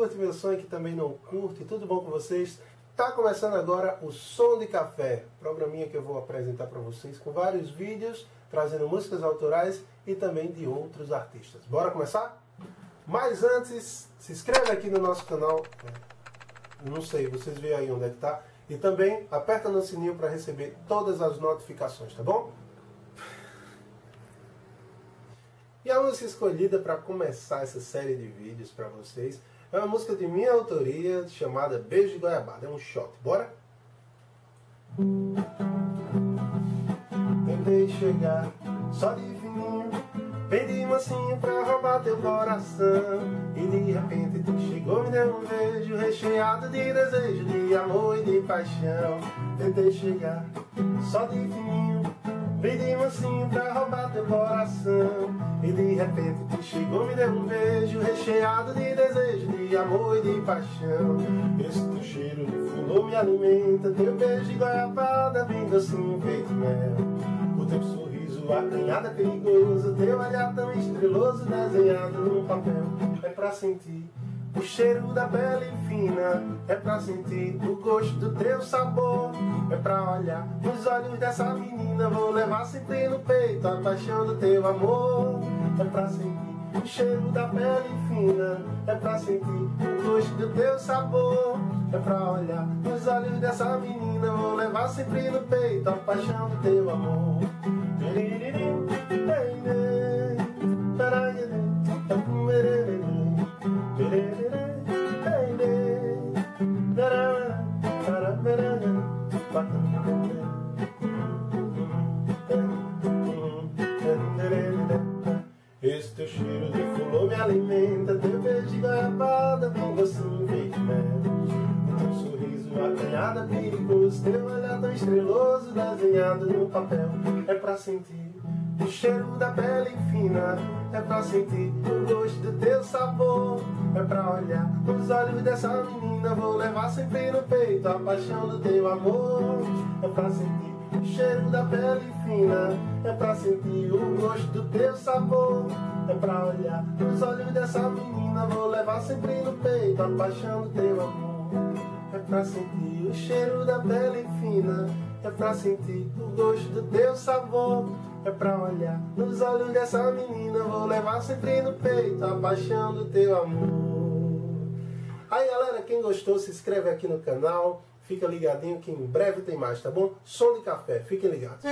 curte meu som e que também não curte, tudo bom com vocês? Tá começando agora o Som de Café, programinha que eu vou apresentar para vocês com vários vídeos, trazendo músicas autorais e também de outros artistas. Bora começar? Mas antes, se inscreve aqui no nosso canal, não sei, vocês veem aí onde é que tá, e também aperta no sininho para receber todas as notificações, tá bom? E a música escolhida para começar essa série de vídeos para vocês é uma música de minha autoria chamada Beijo de Goiabada. É um shot. Bora? Tentei chegar só de fininho, bem de mansinho pra roubar teu coração. E de repente tu chegou e me deu um beijo recheado de desejo, de amor e de paixão. Tentei chegar só de fininho, bem de mansinho pra roubar teu coração. E de repente tu chegou, me deu um beijo recheado de desejo, de amor e de paixão. Esse teu cheiro de fulô me alimenta, teu beijo de goiabada bem docinho feito mel. O teu sorriso acanhado é perigoso, teu olhar tão estreloso desenhado no papel. É pra sentir o cheiro da pele fina, é pra sentir o gosto do teu sabor. É pra olhar nos olhos dessa menina, vou levar sempre no peito a paixão do teu amor. É pra sentir o cheiro da pele fina, é pra sentir o gosto do teu sabor. É pra olhar nos olhos dessa menina, vou levar sempre no peito a paixão do teu amor. Esse teu cheiro de fulô me alimenta, teu beijo de goiabada bem docinho feito mel. O teu sorriso acanhado é perigoso, teu olhar tão estreloso desenhado no papel. É pra sentir o cheiro da pele fina, é pra sentir o gosto do teu sabor. É pra olhar nos olhos dessa menina, vou levar sempre no peito a paixão do teu amor. É pra sentir o cheiro da pele fina, é pra sentir o gosto do teu sabor. É pra olhar nos olhos dessa menina, vou levar sempre no peito a paixão do teu amor. É pra sentir o cheiro da pele fina, é pra sentir o gosto do teu sabor. É pra olhar nos olhos dessa menina, vou levar sempre no peito a paixão do teu amor. Aí galera, quem gostou se inscreve aqui no canal, fica ligadinho que em breve tem mais, tá bom? Som de Café, fiquem ligados.